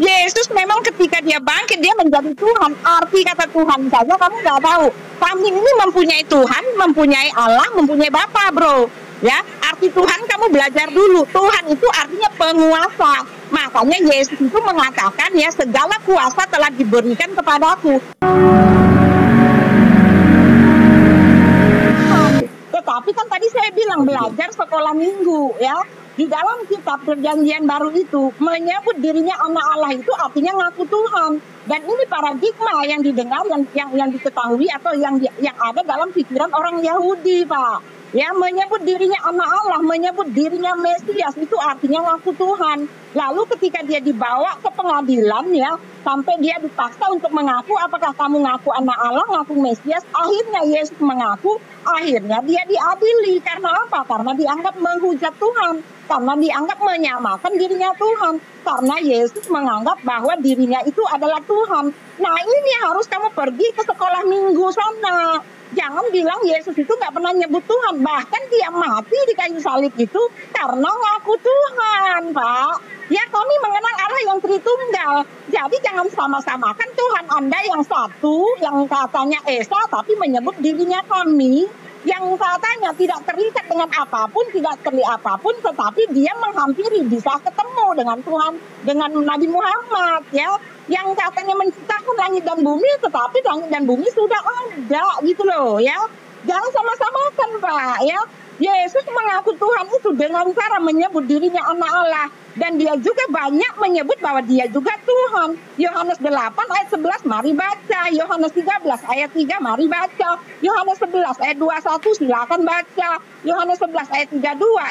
Yesus memang ketika dia bangkit, dia menjadi Tuhan. Arti kata Tuhan saja kamu nggak tahu. Kami ini mempunyai Tuhan, mempunyai Allah, mempunyai Bapa, bro. Ya, arti Tuhan kamu belajar dulu. Tuhan itu artinya penguasa. Makanya Yesus itu mengatakan ya, segala kuasa telah diberikan kepadaku. Tetapi kan tadi saya bilang belajar sekolah minggu ya. Di dalam kitab perjanjian baru itu menyebut dirinya anak Allah itu artinya ngaku Tuhan. Dan ini paradigma yang didengar, yang diketahui atau yang ada dalam pikiran orang Yahudi, Pak. Ya, menyebut dirinya anak Allah, menyebut dirinya Mesias itu artinya ngaku Tuhan. Lalu ketika dia dibawa ke pengadilan ya, sampai dia dipaksa untuk mengaku apakah kamu ngaku anak Allah, ngaku Mesias. Akhirnya Yesus mengaku, akhirnya dia diadili. Karena apa? Karena dianggap menghujat Tuhan. Karena dianggap menyamakan dirinya Tuhan. Karena Yesus menganggap bahwa dirinya itu adalah Tuhan. Nah, ini harus kamu pergi ke sekolah minggu sana. Jangan bilang Yesus itu nggak pernah nyebut Tuhan. Bahkan dia mati di kayu salib itu karena ngaku Tuhan, Pak. Ya, kami mengenal Allah yang Tritunggal. Jadi jangan sama-samakan Tuhan Anda yang satu, yang katanya Esa, tapi menyebut dirinya kami. Yang katanya tidak terikat dengan apapun, tidak terlihat apapun, tetapi dia menghampiri, bisa ketemu dengan Tuhan, dengan Nabi Muhammad, ya. Yang katanya menciptakan langit dan bumi, tetapi langit dan bumi sudah ada, gitu loh, ya. Jangan sama-samakan, Pak, ya. Yesus mengaku Tuhan itu dengan cara menyebut dirinya anak Allah. Dan dia juga banyak menyebut bahwa dia juga Tuhan. Yohanes 8 ayat 11 mari baca. Yohanes 13 ayat 3 mari baca. Yohanes 11 ayat 21 silakan baca. Yohanes 11 ayat 32.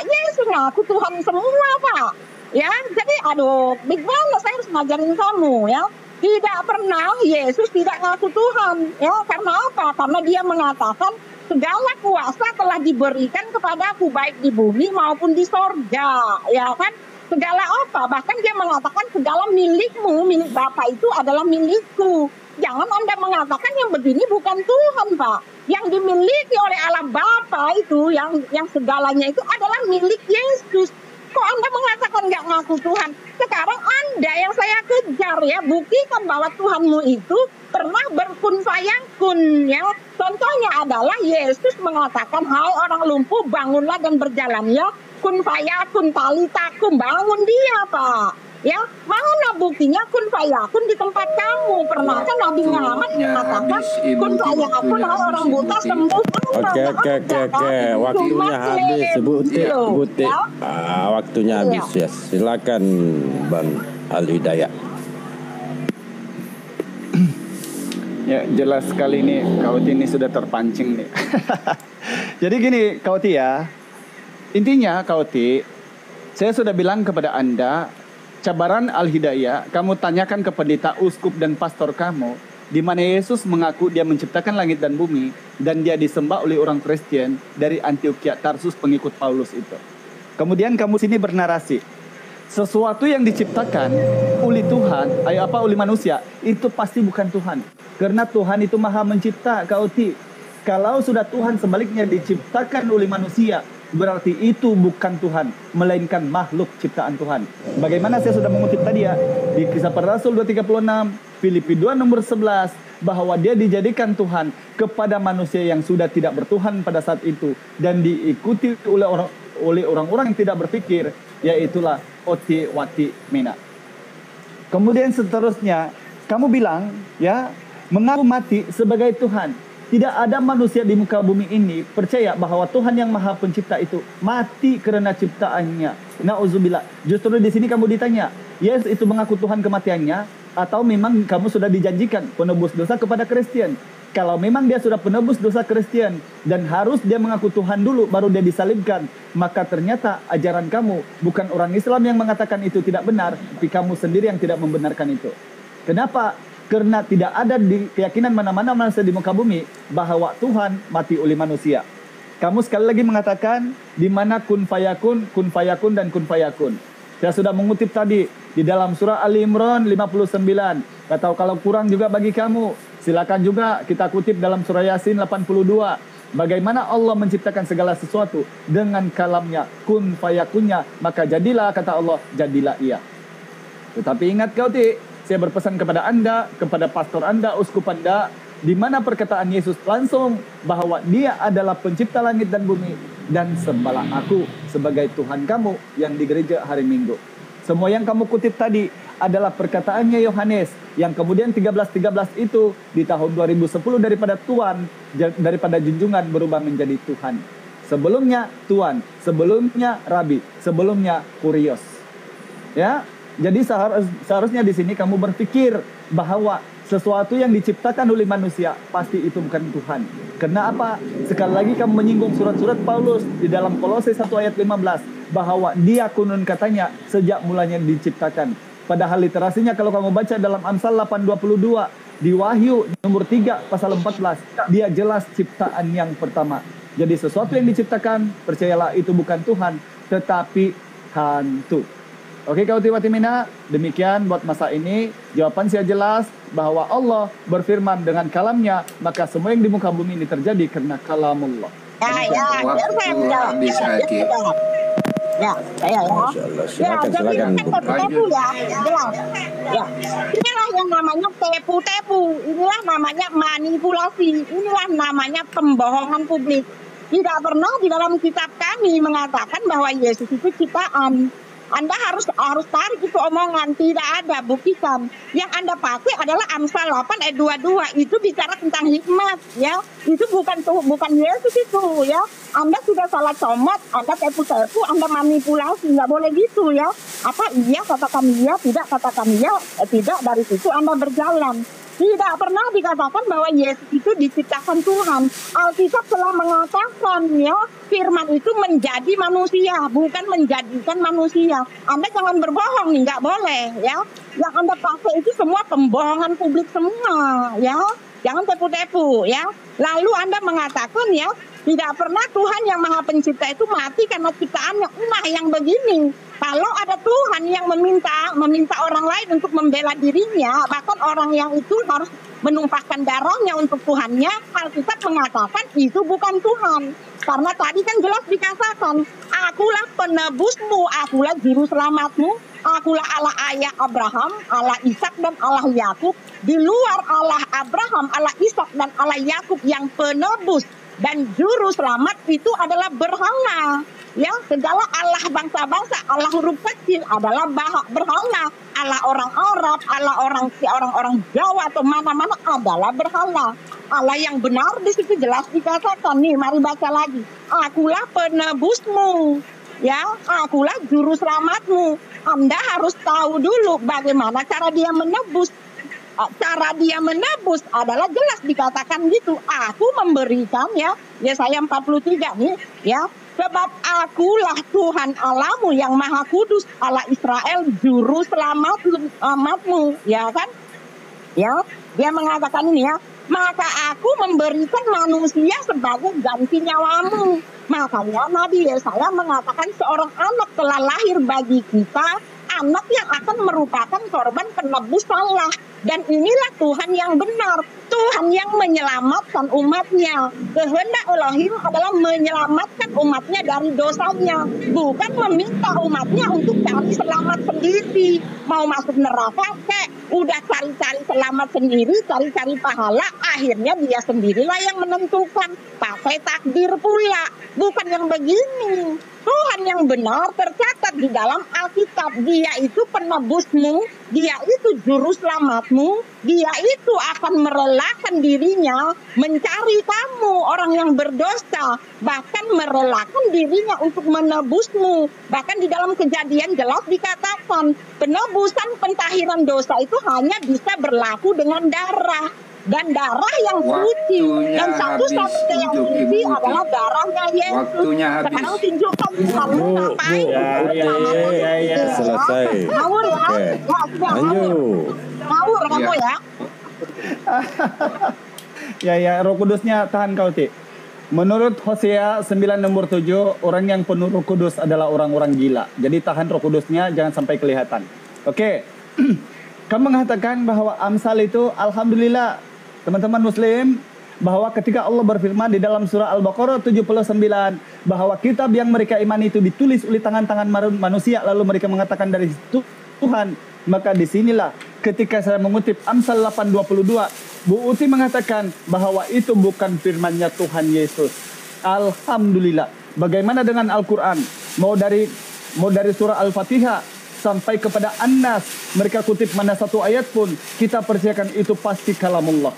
Yesus ngaku Tuhan semua, Pak. Ya, jadi aduh, big banget saya harus ngajarin kamu ya. Tidak pernah Yesus tidak ngaku Tuhan. Ya, karena apa? Karena dia mengatakan segala kuasa telah diberikan kepadaku baik di bumi maupun di sorga, ya kan? Segala apa? Bahkan dia mengatakan segala milikmu, milik Bapa itu adalah milikku. Jangan Anda mengatakan yang begini bukan Tuhan, Pak. Yang dimiliki oleh Allah Bapa itu, yang segalanya itu adalah milik Yesus. Kok Anda mengatakan nggak ngaku Tuhan? Sekarang Anda yang saya kejar ya, buktikan bahwa Tuhanmu itu pernah berkun fayakun ya. Contohnya adalah Yesus mengatakan, hai orang lumpuh bangunlah dan berjalan ya. Kun fayakun talitakum, bangun dia, Pak. Ya, mana buktinya kun fayakun di tempat kamu? Pernah kan Nabi Muhammad mengatakan kun fayakun orang buta sembuh. Oke. Waktunya habis, Butik. Ya? Waktunya habis ya. Silakan Bang Al-Hidayah. Ya, jelas sekali nih Kauti ini sudah terpancing nih. Jadi gini Kauti ya. Intinya Kauti, saya sudah bilang kepada Anda, cabaran Al-Hidayah, kamu tanyakan ke pendeta, uskup dan pastor kamu, di mana Yesus mengaku dia menciptakan langit dan bumi dan dia disembah oleh orang Kristen dari Antioquia Tarsus pengikut Paulus itu. Kemudian kamu sini bernarasi, sesuatu yang diciptakan oleh Tuhan, oleh manusia, itu pasti bukan Tuhan. Karena Tuhan itu maha mencipta, Kauti. Kalau sudah Tuhan sebaliknya diciptakan oleh manusia, berarti itu bukan Tuhan, melainkan makhluk ciptaan Tuhan. Bagaimana saya sudah mengutip tadi ya, di Kisah Para Rasul 2:36, Filipi 2 nomor 11, bahwa dia dijadikan Tuhan kepada manusia yang sudah tidak bertuhan pada saat itu, dan diikuti oleh orang-orang yang tidak berpikir, yaitulah oti wati mena. Kemudian seterusnya, kamu bilang ya, mengaku mati sebagai Tuhan. Tidak ada manusia di muka bumi ini percaya bahwa Tuhan yang Maha Pencipta itu mati karena ciptaannya. Nauzubillah. Justru di sini kamu ditanya, Yesus itu mengaku Tuhan kematiannya atau memang kamu sudah dijanjikan penebus dosa kepada Kristen? Kalau memang dia sudah penebus dosa Kristen dan harus dia mengaku Tuhan dulu baru dia disalibkan, maka ternyata ajaran kamu bukan orang Islam yang mengatakan itu tidak benar, tapi kamu sendiri yang tidak membenarkan itu. Kenapa? Karena tidak ada di keyakinan mana-mana manusia di muka bumi bahwa Tuhan mati oleh manusia. Kamu sekali lagi mengatakan di mana kun fayakun, dan kun fayakun. Saya sudah mengutip tadi di dalam surah Ali Imran 59. Atau kalau kurang juga bagi kamu, silakan juga kita kutip dalam surah Yasin 82. Bagaimana Allah menciptakan segala sesuatu dengan kalamnya, kun fayakunnya, maka jadilah, kata Allah, jadilah ia. Tetapi ingat Kauti, saya berpesan kepada Anda, kepada pastor Anda, uskup Anda, di mana perkataan Yesus langsung bahwa Dia adalah pencipta langit dan bumi, dan sembahlah Aku sebagai Tuhan kamu yang di gereja hari Minggu. Semua yang kamu kutip tadi adalah perkataannya Yohanes yang kemudian 13:13 itu di tahun 2010 daripada Tuhan, daripada junjungan berubah menjadi Tuhan. Sebelumnya Tuhan, sebelumnya Rabi, sebelumnya Kurios. Ya, jadi seharusnya di sini kamu berpikir bahwa sesuatu yang diciptakan oleh manusia pasti itu bukan Tuhan. Karena apa? Sekali lagi kamu menyinggung surat-surat Paulus di dalam Kolose 1 ayat 15 bahwa Dia kunun katanya sejak mulanya diciptakan. Padahal literasinya kalau kamu baca dalam Amsal 8:22 di Wahyu nomor 3 pasal 14, Dia jelas ciptaan yang pertama. Jadi sesuatu yang diciptakan, percayalah itu bukan Tuhan, tetapi hantu. Oke Kauti Watimina, demikian buat masa ini. Jawaban saya jelas bahwa Allah berfirman dengan kalamnya, maka semua yang di muka bumi ini terjadi karena kalamullah. Biar saya menjawab. Masya Allah. Silakan. Tepu ya, jelas. Ya, inilah yang namanya tepu-tepu. Inilah namanya manipulasi. Inilah namanya pembohongan publik. Tidak pernah di dalam kitab kami mengatakan bahwa Yesus itu ciptaan. Anda harus tarik itu omongan, tidak ada, buktikan. Yang Anda pakai adalah Amsal 8 ayat 22, itu bicara tentang hikmat, ya. Itu bukan Yesus itu, ya. Anda sudah salah comot, Anda tepu-tepu, Anda manipulasi, nggak boleh gitu, ya. Apa iya katakan iya, tidak katakan iya, tidak, dari situ Anda berjalan. Tidak pernah dikatakan bahwa Yesus itu diciptakan Tuhan. Alkitab telah mengatakan ya, firman itu menjadi manusia, bukan menjadikan manusia. Anda jangan berbohong nih, nggak boleh ya. Yang Anda pakai itu semua pembohongan publik semua ya. Jangan tepu-tepu ya. Lalu Anda mengatakan ya, tidak pernah Tuhan yang Maha Pencipta itu mati karena ciptaannya. Yang begini. Kalau ada Tuhan yang meminta orang lain untuk membela dirinya, bahkan orang yang itu harus menumpahkan darahnya untuk Tuhannya, Alkitab mengatakan itu bukan Tuhan. Karena tadi kan jelas dikatakan, akulah penebusmu, akulah juru selamatmu, akulah Allah ayah Abraham, Allah Ishak dan Allah Yakub. Di luar Allah Abraham, Allah Ishak dan Allah Yakub yang penebus dan juru selamat itu adalah berhala. Ya, segala Allah bangsa-bangsa, Allah huruf kecil adalah berhala. Allah orang Arab, Allah orang Jawa atau mana-mana adalah berhala. Allah yang benar di situ jelas dikatakan. Nih, mari baca lagi. Akulah penebusmu. Ya, akulah juru selamatmu. Anda harus tahu dulu bagaimana cara Dia menebus. Cara Dia menebus adalah jelas dikatakan gitu. Aku memberikan ya, Yesaya 43 nih, ya. Sebab akulah Tuhan Allahmu yang Maha Kudus, Allah Israel, juru selamatmu, ya kan? Ya, Dia mengatakan ini ya, maka aku memberikan manusia sebagai ganti nyawamu. Makanya Nabi Yesaya mengatakan seorang anak telah lahir bagi kita, anak yang akan merupakan korban penebus salah. Dan inilah Tuhan yang benar, Tuhan yang menyelamatkan umatnya. Kehendak Elohim adalah menyelamatkan umatnya dari dosanya, bukan meminta umatnya untuk cari selamat sendiri. Mau masuk neraka kek, udah cari-cari selamat sendiri, cari-cari pahala, akhirnya Dia sendirilah yang menentukan, pakai takdir pula. Bukan yang begini. Tuhan yang benar tercatat di dalam Alkitab. Dia itu penebusmu, Dia itu juru selamatmu, Dia itu akan merelakan dirinya mencari kamu orang yang berdosa, bahkan merelakan dirinya untuk menebusmu. Bahkan di dalam Kejadian jelas dikatakan penebusan pentahiran dosa itu hanya bisa berlaku dengan darah. Dan darah yang suci, dan satu-satunya yang suci adalah darahnya Yesus. Sekarang tunjukkan kamu ngapain? Ya. Selesai. Ngawur ya? Oke. Lanjut. Ngawur kamu ya? Ya, Roh Kudusnya tahan Kauti. Menurut Hosea 9 nomor 7, orang yang penuh Roh Kudus adalah orang-orang gila. Jadi tahan Roh Kudusnya, jangan sampai kelihatan. Oke. Kamu mengatakan bahwa Amsal itu, alhamdulillah, teman-teman Muslim, bahwa ketika Allah berfirman di dalam surah Al-Baqarah 79 bahwa kitab yang mereka imani itu ditulis oleh tangan-tangan manusia, lalu mereka mengatakan dari situ Tuhan. Maka disinilah ketika saya mengutip Amsal 8:22, Bu Uti mengatakan bahwa itu bukan firman-Nya Tuhan Yesus. Alhamdulillah. Bagaimana dengan Al-Quran? Mau dari surah Al-Fatihah sampai kepada An-Nas, mereka kutip mana satu ayat pun, kita percayakan itu pasti kalamullah.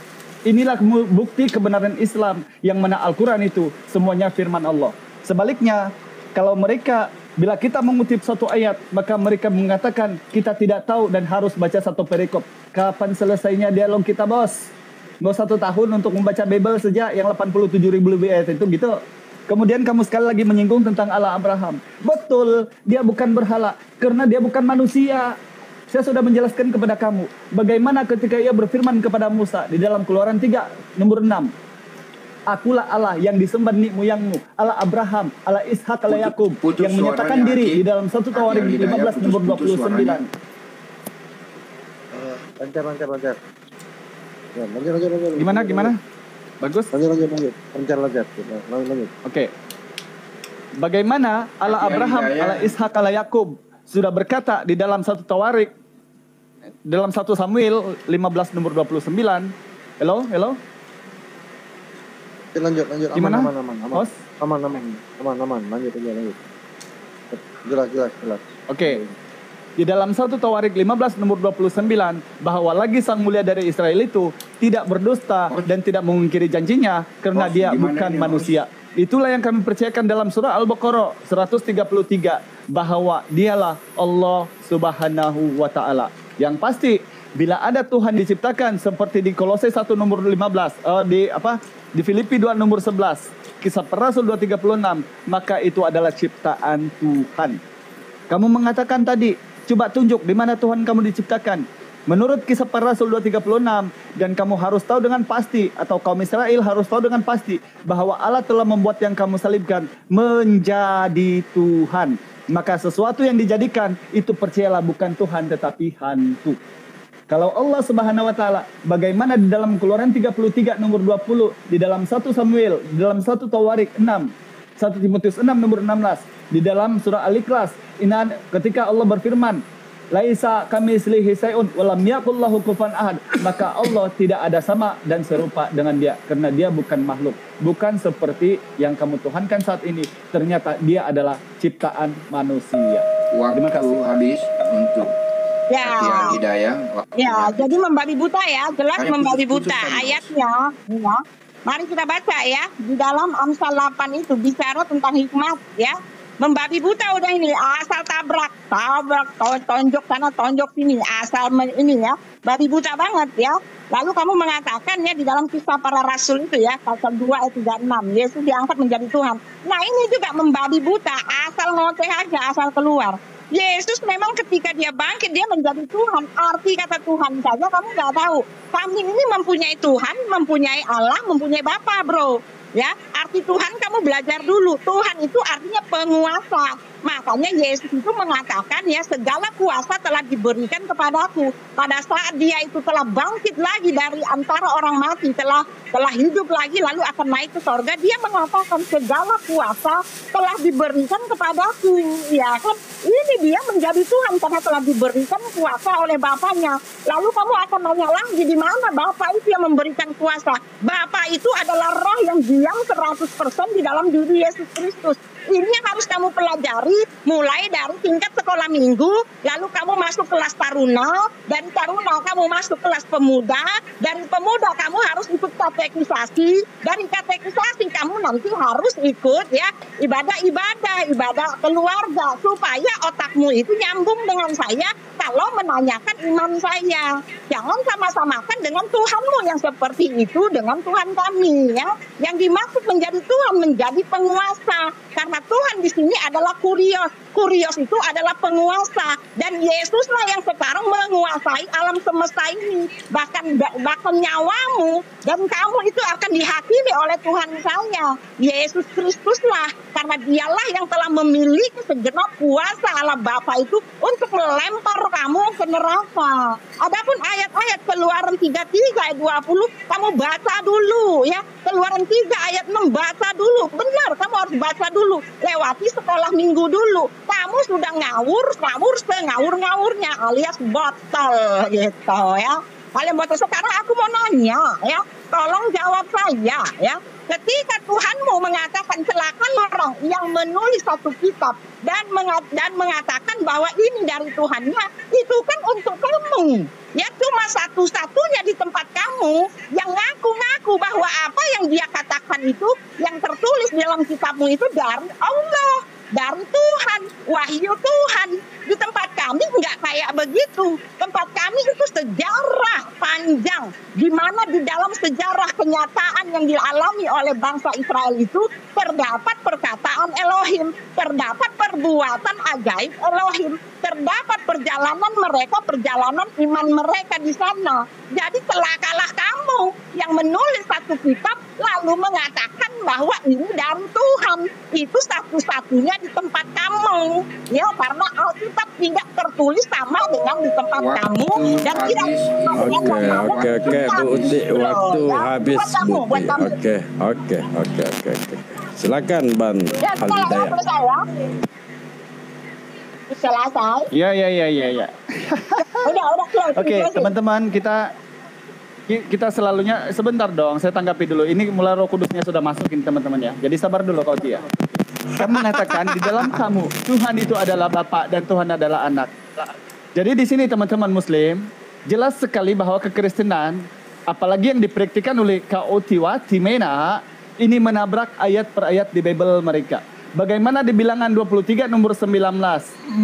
Inilah bukti kebenaran Islam, yang mana Al-Quran itu semuanya firman Allah. Sebaliknya, kalau mereka, bila kita mengutip satu ayat, maka mereka mengatakan kita tidak tahu dan harus baca satu perikop. Kapan selesainya dialog kita, bos? Mau 1 tahun untuk membaca Bible saja yang 87.000 lebih ayat itu gitu. Kemudian kamu sekali lagi menyinggung tentang Allah Abraham. Betul, dia bukan berhala karena dia bukan manusia. Saya sudah menjelaskan kepada kamu bagaimana ketika ia berfirman kepada Musa di dalam Keluaran 3 nomor 6. Akulah Allah yang disembah nenek moyangmu, Allah Abraham, Allah Ishak, Allah Yakub, yang menyatakan diri di dalam 1 Tawarik 15 nomor 29. Lancar. Ya, lancar. Gimana? Bagus? Lanjut. Lancar. Lanjut. Oke. Bagaimana Allah Abraham, Allah Ishak, Allah Yakub sudah berkata di dalam 1 Tawarik, dalam 1 Samuel 15 nomor 29. Halo? Lanjut. Gimana? Aman. Lanjut. Jelas. Oke. Di dalam 1 Tawarik 15 nomor 29, bahwa lagi sang mulia dari Israel itu tidak berdusta dan tidak mengingkari janjinya karena dia bukan manusia. Itulah yang kami percayakan dalam surah Al-Baqarah 133, bahwa dialah Allah Subhanahu wa Ta'ala. Yang pasti bila ada Tuhan diciptakan seperti di Kolose 1 nomor 15, di Filipi 2 nomor 11, Kisah Para Rasul 2:36, maka itu adalah ciptaan Tuhan. Kamu mengatakan tadi, coba tunjuk di mana Tuhan kamu diciptakan. Menurut Kisah Para Rasul 2:36, dan kamu harus tahu dengan pasti, atau kaum Israel harus tahu dengan pasti, bahwa Allah telah membuat yang kamu salibkan menjadi Tuhan. Maka sesuatu yang dijadikan itu percayalah bukan Tuhan tetapi hantu. Kalau Allah Subhanahu wa Ta'ala, bagaimana di dalam Keluaran 33 nomor 20, di dalam 1 Samuel, di dalam 1 Tawarik 6, 1 Timotius 6 nomor 16, di dalam surah Al-Ikhlas, ketika Allah berfirman, laisa kamitslihi syai'un wa lam yakul lahu kufuwan ahad, maka Allah tidak ada sama dan serupa dengan dia, karena dia bukan makhluk, bukan seperti yang kamu tuhankan saat ini. Ternyata dia adalah ciptaan manusia. Terima kasih. Habis untuk Ya. hidayah. Ya, jadi membabi buta ya, jelas membabi buta ayatnya. Ya. Mari kita baca ya, di dalam Amsal 8 itu bicara tentang hikmat ya. Membabi buta udah ini, asal tabrak, tonjok sana, tonjok sini, asal ini ya, babi buta banget ya. Lalu kamu mengatakan ya di dalam Kisah Para Rasul itu ya, pasal 2 ayat 36, Yesus diangkat menjadi Tuhan. Nah ini juga membabi buta, asal ngoceh aja, asal keluar. Yesus memang ketika dia bangkit, dia menjadi Tuhan. Arti kata Tuhan saja kamu nggak tahu. Kami ini mempunyai Tuhan, mempunyai Allah, mempunyai Bapa, bro. Ya, arti Tuhan kamu belajar dulu. Tuhan itu artinya penguasa. Makanya Yesus itu mengatakan ya, segala kuasa telah diberikan kepadaku. Pada saat dia itu telah bangkit lagi dari antara orang mati, telah hidup lagi lalu akan naik ke sorga, dia mengatakan segala kuasa telah diberikan kepadaku. Ya kan, ini dia menjadi Tuhan karena telah diberikan kuasa oleh Bapaknya. Lalu kamu akan nanya lagi, di mana Bapa itu yang memberikan kuasa? Bapa itu adalah roh yang diam 100% di dalam diri Yesus Kristus. Ini yang harus kamu pelajari mulai dari tingkat sekolah minggu, lalu kamu masuk kelas taruna, dari taruna kamu masuk kelas pemuda, dari pemuda kamu harus ikut katekisasi, dari katekisasi kamu nanti harus ikut ya ibadah keluarga, supaya otakmu itu nyambung dengan saya kalau menanyakan iman saya. Jangan sama-samakan dengan Tuhanmu yang seperti itu dengan Tuhan kami ya. Yang dimaksud menjadi Tuhan, menjadi penguasa. Karena Tuhan di sini adalah kurios. Kurios itu adalah penguasa. Dan Yesuslah yang sekarang menguasai alam semesta ini. Bahkan nyawamu dan kamu itu akan dihakimi oleh Tuhan saya. Yesus Kristuslah. Karena dialah yang telah memiliki segenap kuasa Allah Bapa itu untuk melempar kamu ke neraka. Adapun ayat-ayat Keluaran 33 ayat 20 kamu baca dulu ya. Keluaran 3 ayat 6 baca dulu. Benar, kamu harus baca dulu. Lewati sekolah minggu dulu. Kamu kamu sudah ngawur ngawur-ngawurnya alias botol gitu ya. Kalian botol. Sekarang aku mau nanya ya, tolong jawab saya ya. Ketika Tuhanmu mengatakan celakalah orang yang menulis satu kitab dan mengatakan bahwa ini dari Tuhannya, itu kan untuk kamu. Ya cuma satu-satunya di tempat kamu yang ngaku-ngaku bahwa apa yang dia katakan itu, yang tertulis dalam kitabmu itu dari Allah, dari Tuhan, wahyu Tuhan. Di tempat kami nggak kayak begitu. Tempat kami itu sejarah panjang, di mana di dalam sejarah kenyataan yang dialami oleh bangsa Israel itu terdapat perkataan Elohim, terdapat perbuatan ajaib Elohim, terdapat perjalanan iman mereka di sana. Jadi celakalah kamu yang menulis satu kitab lalu mengatakan bahwa ini dari Tuhan. Itu satu-satunya di tempat kamu. Ya, karena Alkitab tidak tertulis sama dengan di tempat kamu dan tidak Oke, Bu Uti, waktu habis, Bu buat kamu. Uti. Oke. Silakan, Ban Ya, Al-Hidayah. Selesai. Iya. Udah close. Oke, teman-teman, kita selalunya sebentar dong, saya tanggapi dulu. Ini mulai Roh Kudusnya sudah masukin teman-teman ya. Jadi sabar dulu kau ya. Kamu mengatakan di dalam kamu Tuhan itu adalah Bapa dan Tuhan adalah Anak. Jadi di sini teman-teman Muslim jelas sekali bahwa kekristenan, apalagi yang dipraktikkan oleh Kaotiwa Timena, ini menabrak ayat per ayat di Bible mereka. Bagaimana di Bilangan 23 nomor 19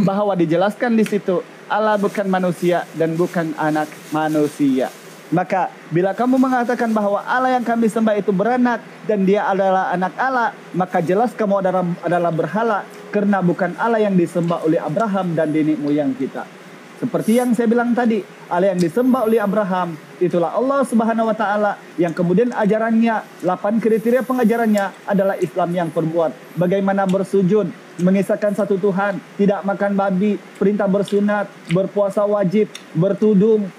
bahwa dijelaskan di situ Allah bukan manusia dan bukan anak manusia. Maka bila kamu mengatakan bahwa Allah yang kami sembah itu beranak dan dia adalah anak Allah, maka jelas kamu adalah berhala, karena bukan Allah yang disembah oleh Abraham dan nenek moyang kita. Seperti yang saya bilang tadi, Allah yang disembah oleh Abraham itulah Allah Subhanahu wa taala, yang kemudian ajarannya, 8 kriteria pengajarannya adalah Islam yang perbuat. Bagaimana bersujud, mengisahkan satu Tuhan, tidak makan babi, perintah bersunat, berpuasa wajib, bertudung,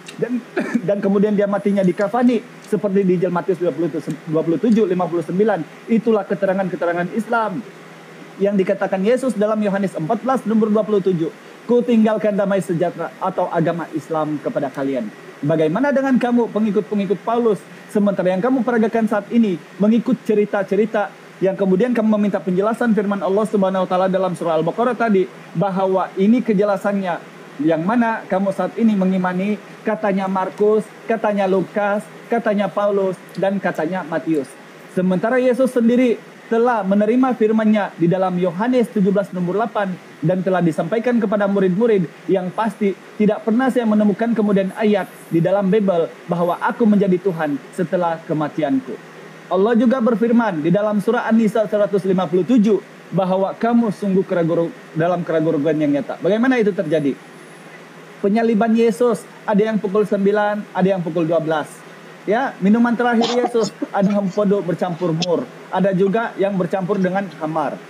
dan kemudian dia matinya dikafani seperti di Matius 27:59. Itulah keterangan-keterangan Islam yang dikatakan Yesus dalam Yohanes 14 nomor 27. Ku tinggalkan damai sejahtera atau agama Islam kepada kalian. Bagaimana dengan kamu pengikut-pengikut Paulus, sementara yang kamu peragakan saat ini mengikut cerita-cerita yang kemudian kamu meminta penjelasan firman Allah Subhanahu wa taala dalam surah Al-Baqarah tadi, bahwa ini kejelasannya, yang mana kamu saat ini mengimani katanya Markus, katanya Lukas, katanya Paulus, dan katanya Matius. Sementara Yesus sendiri telah menerima firman-Nya di dalam Yohanes 17 nomor 8 dan telah disampaikan kepada murid-murid yang pasti tidak pernah saya menemukan kemudian ayat di dalam Bible bahwa aku menjadi Tuhan setelah kematianku. Allah juga berfirman di dalam surah An-Nisa 157 bahwa kamu sungguh dalam keraguan yang nyata. Bagaimana itu terjadi? Penyaliban Yesus ada yang pukul 9, ada yang pukul 12. Ya, minuman terakhir Yesus ada yang podo bercampur mur, ada juga yang bercampur dengan khamar.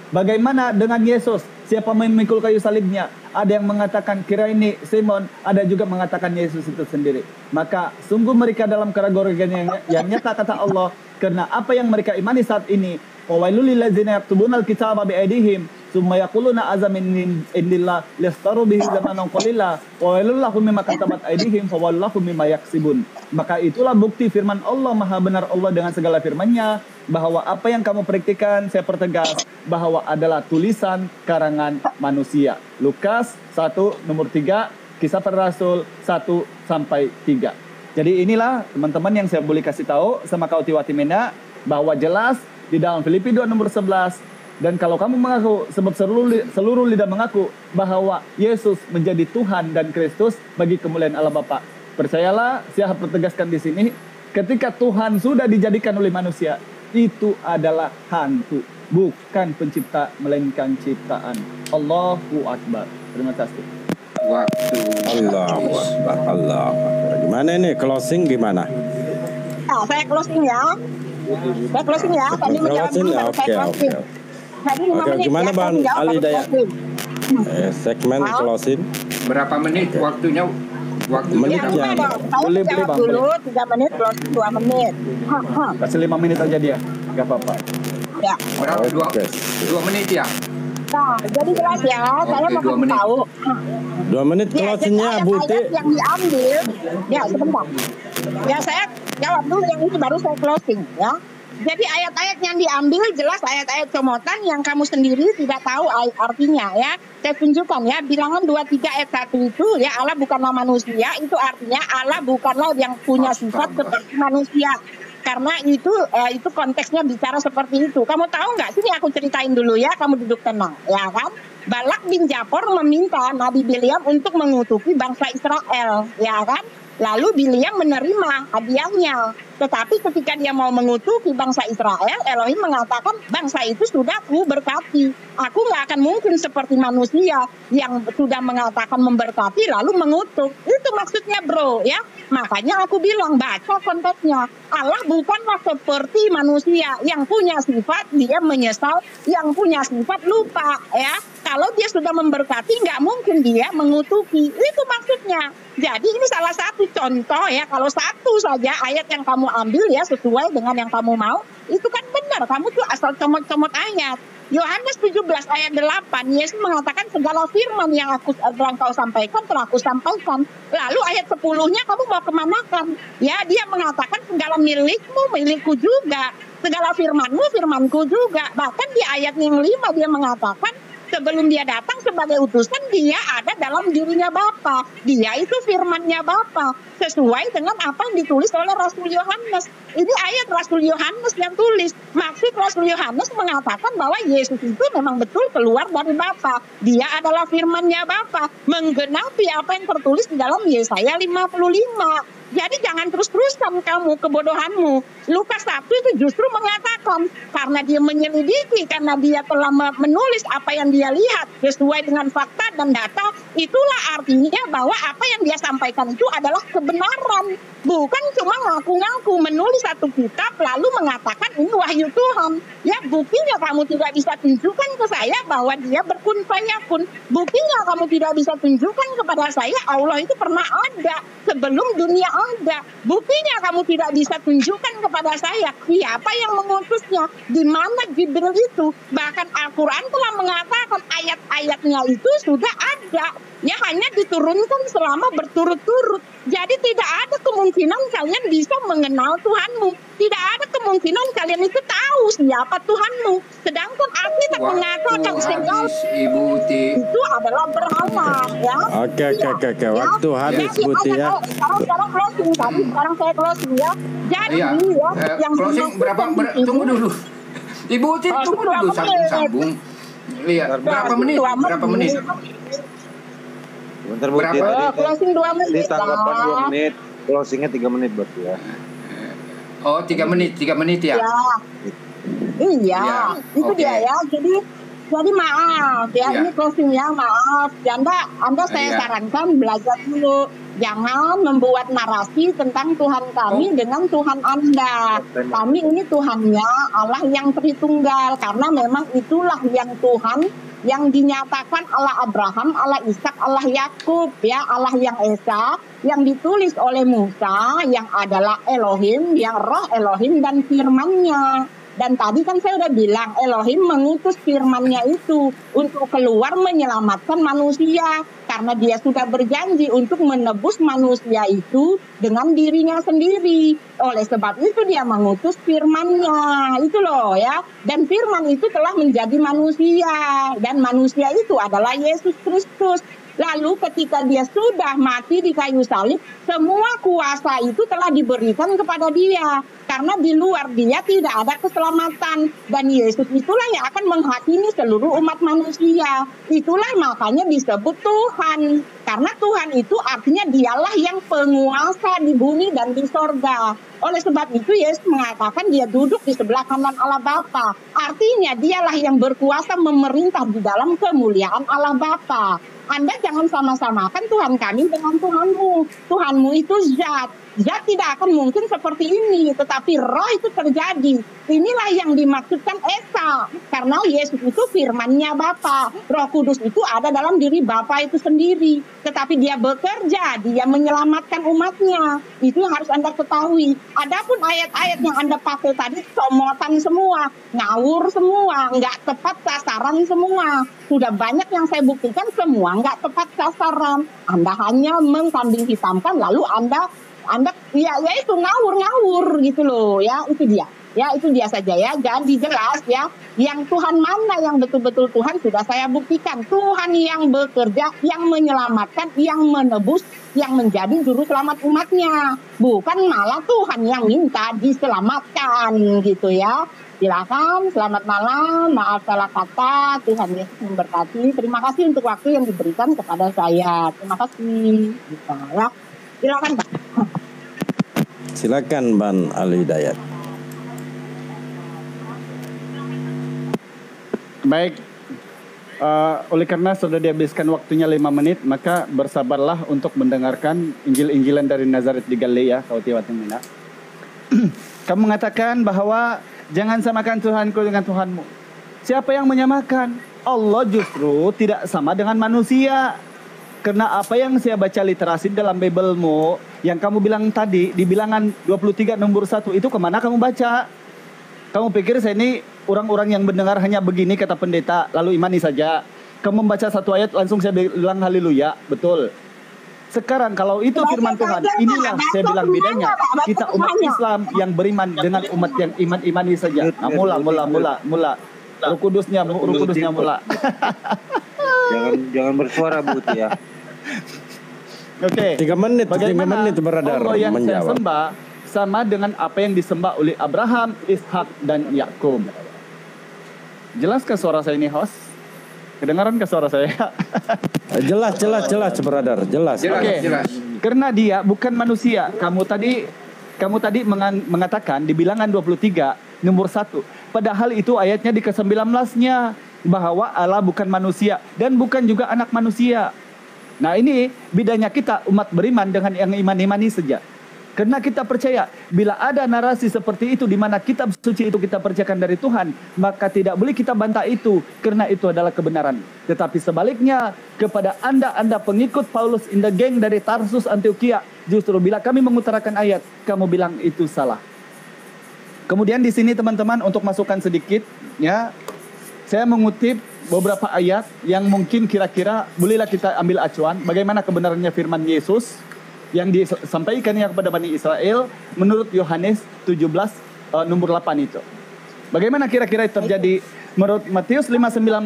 Bagaimana dengan Yesus? Siapa memikul kayu salibnya? Ada yang mengatakan kira ini Simon, ada juga mengatakan Yesus itu sendiri. Maka sungguh mereka dalam keraguan yang nyata kata Allah, karena apa yang mereka imani saat ini. Wawailul lillazina yaktubuna alkitaba biaydihim summa yaquluna azza min indillah listaru bihi zamanan qalila wa wailul lahum mimma katabat aydihim fa wallahu mimma yaksibun. Maka itulah bukti firman Allah, maha benar Allah dengan segala firman-Nya, bahwa apa yang kamu praktikkan, saya pertegas bahwa adalah tulisan karangan manusia. Lukas 1 nomor 3, Kisah Para Rasul 1 sampai 3. Jadi inilah teman-teman yang saya boleh kasih tahu sama kau Tiwatimena, bahwa jelas di dalam Filipi 2 nomor 11, dan kalau kamu mengaku, sebab seluruh lidah mengaku bahwa Yesus menjadi Tuhan dan Kristus bagi kemuliaan Allah Bapa. Percayalah, saya pertegaskan di sini, ketika Tuhan sudah dijadikan oleh manusia, itu adalah hantu, bukan pencipta melainkan ciptaan. Allahu Akbar. Terima kasih. Allahu Akbar. Gimana ini closing gimana? Saya closing ya. Tadi menjawab dulu, saya closing. Tadi 5 menit gimana ya, Bang Al-Hidayah? Segmen closing. Berapa menit waktunya? Menit ya. Boleh jawab Bang. dulu 3 menit, closing 2 menit. Kasih 5 menit aja dia, gak apa-apa. Ya. Berapa? Oke. 2 menit ya? Nah, jadi jelas ya, saya Oke, mau 2 kasih menit. tahu. 2 menit Ya, jadi closingnya Bu Uti. ayat-ayat yang diambil, ya sebentar. Ya saya jawab dulu yang ini baru saya closing ya. Jadi ayat-ayat yang diambil jelas ayat-ayat comotan yang kamu sendiri tidak tahu artinya ya. Saya tunjukkan ya, Bilangan 23 ayat 1 itu ya, Allah bukanlah manusia, itu artinya Allah bukanlah yang punya sifat seperti manusia. Karena itu konteksnya bicara seperti itu. Kamu tahu nggak? Sini aku ceritain dulu ya, kamu duduk tenang, ya kan? Balak bin Japor meminta Nabi Bileam untuk mengutuki bangsa Israel, ya kan? Lalu Bileam menerima hadiahnya. Tetapi ketika dia mau mengutuki bangsa Israel, Elohim mengatakan bangsa itu sudah aku berkati. Aku nggak akan mungkin seperti manusia yang sudah mengatakan memberkati lalu mengutuk. Itu maksudnya bro ya. Makanya aku bilang baca konteksnya. Allah bukanlah seperti manusia yang punya sifat dia menyesal, yang punya sifat lupa ya. Kalau dia sudah memberkati nggak mungkin dia mengutuki. Itu maksudnya. Jadi ini salah satu contoh ya. Kalau satu saja ayat yang kamu ambil ya sesuai dengan yang kamu mau, itu kan benar. Kamu tuh asal comot-comot ayat. Yohanes 17 ayat 8, Yesus mengatakan segala firman yang kau sampaikan telah aku sampaikan. Lalu ayat 10-nya kamu mau kemanakan? Ya, dia mengatakan segala milikmu, milikku juga. Segala firmanmu, firmanku juga. Bahkan di ayat yang 5 dia mengatakan sebelum dia datang sebagai utusan, dia ada dalam dirinya Bapa. Dia itu firmannya Bapa. Sesuai dengan apa yang ditulis oleh Rasul Yohanes. Ini ayat Rasul Yohanes yang tulis. Maksud Rasul Yohanes mengatakan bahwa Yesus itu memang betul keluar dari Bapa. Dia adalah firmannya Bapa. Menggenapi apa yang tertulis di dalam Yesaya 55. Jadi jangan terus-terusan kamu kebodohanmu. Lukas 1 itu justru mengatakan karena dia menyelidiki, karena dia telah menulis apa yang dia lihat sesuai dengan fakta dan data, itulah artinya bahwa apa yang dia sampaikan itu adalah kebenaran. Bukan cuma ngaku-ngaku menulis satu kitab lalu mengatakan ini wahyu Tuhan. Ya buktinya kamu tidak bisa tunjukkan ke saya bahwa dia berkun fayakun. Buktinya kamu tidak bisa tunjukkan kepada saya Allah itu pernah ada sebelum dunia ada. Buktinya kamu tidak bisa tunjukkan kepada saya siapa yang mengutusnya, di mana Jibril itu. Bahkan Al-Quran telah mengatakan ayat-ayatnya itu sudah ada. Ya hanya diturunkan selama berturut-turut. Jadi tidak ada kemungkinan kalian bisa mengenal Tuhanmu. Tidak ada kemungkinan kalian itu tahu siapa Tuhanmu. Sedangkan Alkitab mengatakan segala Ibu Uti. itu adalah berhala ya. Oke. Waktu habis Bu Uti ya. Sekarang closing tadi, sekarang saya closing ya. Jadi Iya. yang Closing tunggu dulu. Ibu Uti tunggu dulu sambung. Iya, berapa menit? Berapa menit? Bentar Bu, Berapa? Closing 2 menit. Ini tanggapan 2 menit, closingnya 3 menit buat ya. Oh, 3 menit ya? Ya. Iya, Ya, itu oke. dia ya. Jadi maaf ya, Ya. ini closingnya maaf. Anda saya Ya. sarankan belajar dulu. Jangan membuat narasi tentang Tuhan kami dengan Tuhan Anda. Kami ini Tuhannya Allah yang Tritunggal. Karena memang itulah yang Tuhan yang dinyatakan Allah Abraham, Allah Ishak, Allah Yakub, ya Allah yang Esa, yang ditulis oleh Musa, yang adalah Elohim, yang roh Elohim dan firman-Nya. Dan tadi kan saya udah bilang Elohim mengutus firman-Nya itu untuk keluar menyelamatkan manusia. Karena dia sudah berjanji untuk menebus manusia itu dengan dirinya sendiri. Oleh sebab itu dia mengutus firman-Nya. Itu loh ya. Dan firman itu telah menjadi manusia. Dan manusia itu adalah Yesus Kristus. Lalu ketika dia sudah mati di kayu salib, semua kuasa itu telah diberikan kepada dia. Karena di luar dia tidak ada keselamatan. Dan Yesus itulah yang akan menghakimi seluruh umat manusia. Itulah makanya disebut Tuhan. Karena Tuhan itu artinya dialah yang penguasa di bumi dan di sorga. Oleh sebab itu Yesus mengatakan dia duduk di sebelah kanan Allah Bapa. Artinya dialah yang berkuasa memerintah di dalam kemuliaan Allah Bapa. Anda jangan sama-samakan Tuhan kami dengan Tuhanmu. Tuhanmu itu zat. mukjizat tidak akan mungkin seperti ini, tetapi roh itu terjadi. Inilah yang dimaksudkan Esa, karena Yesus itu firman-Nya Bapa. Roh Kudus itu ada dalam diri Bapa itu sendiri, tetapi dia bekerja, dia menyelamatkan umatnya. Itu yang harus Anda ketahui. Adapun ayat-ayat yang Anda pakai tadi comotan semua, ngawur semua, nggak tepat sasaran semua. Sudah banyak yang saya buktikan semua nggak tepat sasaran. Anda hanya mengkambing hitamkan, lalu Anda ya itu ngawur gitu loh ya, itu dia saja ya. Jadi jelas ya, yang Tuhan mana yang betul-betul Tuhan sudah saya buktikan. Tuhan yang bekerja, yang menyelamatkan, yang menebus, yang menjadi juru selamat umatnya, bukan malah Tuhan yang minta diselamatkan gitu ya. Silakan, selamat malam, maaf salah kata, Tuhan Yesus memberkati. Terima kasih untuk waktu yang diberikan kepada saya. Terima kasih. Ya. Silakan, Pak. Silakan Ban Ali Dayat. Baik, oleh karena sudah dihabiskan waktunya 5 menit, maka bersabarlah untuk mendengarkan Injil-Injilan dari Nazaret di Galilea, Kauti Watimina. Kamu mengatakan bahwa jangan samakan Tuhanku dengan Tuhanmu. Siapa yang menyamakan? Allah justru tidak sama dengan manusia. Karena apa yang saya baca literasi dalam Biblemu, yang kamu bilang tadi, di bilangan 23 nomor 1, itu kemana kamu baca? Kamu pikir saya ini orang-orang yang mendengar hanya begini kata pendeta, lalu imani saja. Kamu membaca satu ayat, langsung saya bilang haleluya, betul. Sekarang kalau itu firman Tuhan, inilah saya bilang bedanya. Kita umat Islam yang beriman dengan umat yang iman-imani saja. Nah, mula. Roh Kudusnya mula. Jangan bersuara Bu ya. Oke. 3 menit, Bagaimana 3 menit beradar Allah yang saya menjawab. sembah sama dengan apa yang disembah oleh Abraham, Ishak dan Yakub. Jelaskah suara saya ini, host? Kedengaran ke suara saya? Jelas beradar, jelas. Oke. Karena dia bukan manusia. Kamu tadi mengatakan di bilangan 23 nomor 1. Padahal itu ayatnya di ke-19-nya bahwa Allah bukan manusia dan bukan juga anak manusia. Nah, ini bedanya kita umat beriman dengan yang iman-imani saja. Karena kita percaya bila ada narasi seperti itu di mana kitab suci itu kita percayakan dari Tuhan, maka tidak boleh kita bantah itu karena itu adalah kebenaran. Tetapi sebaliknya kepada Anda pengikut Paulus in the gang dari Tarsus Antioquia, justru bila kami mengutarakan ayat, kamu bilang itu salah. Kemudian di sini teman-teman untuk masukan sedikit ya, saya mengutip beberapa ayat yang mungkin kira-kira bolehlah kita ambil acuan bagaimana kebenarannya firman Yesus yang disampaikannya kepada Bani Israel menurut Yohanes 17 nomor 8 itu. Bagaimana kira-kira itu terjadi menurut Matius 5:19?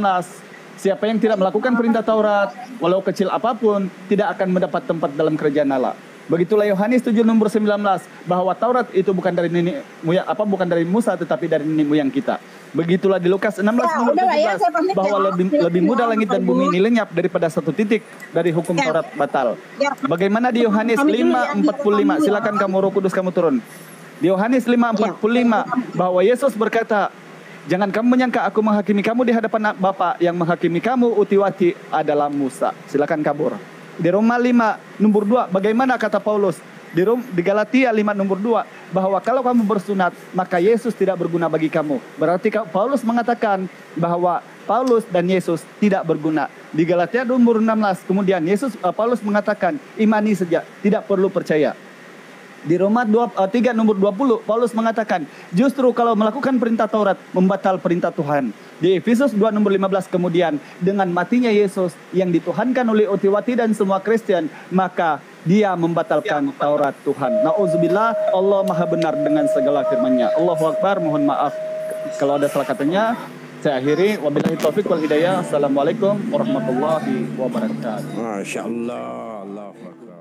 Siapa yang tidak melakukan perintah Taurat walau kecil apapun tidak akan mendapat tempat dalam kerajaan Allah. Begitulah Yohanes 7 nomor 19 bahwa Taurat itu bukan dari nenek moyang bukan dari Musa tetapi dari nenek moyang kita. Begitulah di Lukas 16 nomor 17 bahwa lebih mudah langit dan bumi ini lenyap daripada satu titik dari hukum Taurat batal. Bagaimana di Yohanes 5:45? Silakan kamu Roh Kudus kamu turun. Di Yohanes 5:45 bahwa Yesus berkata, jangan kamu menyangka aku menghakimi kamu di hadapan Bapa, yang menghakimi kamu utiwati adalah Musa. Silakan kabur. Di Roma 5 nomor 2 bagaimana kata Paulus? Di Galatia 5 nomor 2 bahwa kalau kamu bersunat maka Yesus tidak berguna bagi kamu. Berarti Paulus mengatakan bahwa Paulus dan Yesus tidak berguna. Di Galatia nomor 16 kemudian Paulus mengatakan imani saja, tidak perlu percaya. Di Roma 3 nomor 20 Paulus mengatakan justru kalau melakukan perintah Taurat membatal perintah Tuhan. Di Efesus 2 nomor 15 kemudian dengan matinya Yesus yang dituhankan oleh Otiwati dan semua Kristen, maka dia membatalkan Taurat Tuhan. Nauzubillah, Allah maha benar dengan segala firman-Nya. Allahu Akbar, mohon maaf kalau ada salah katanya. Saya akhiri, wabillahi taufiq wal hidayah. Assalamualaikum warahmatullahi wabarakatuh. Masya Allah, Allahu Akbar.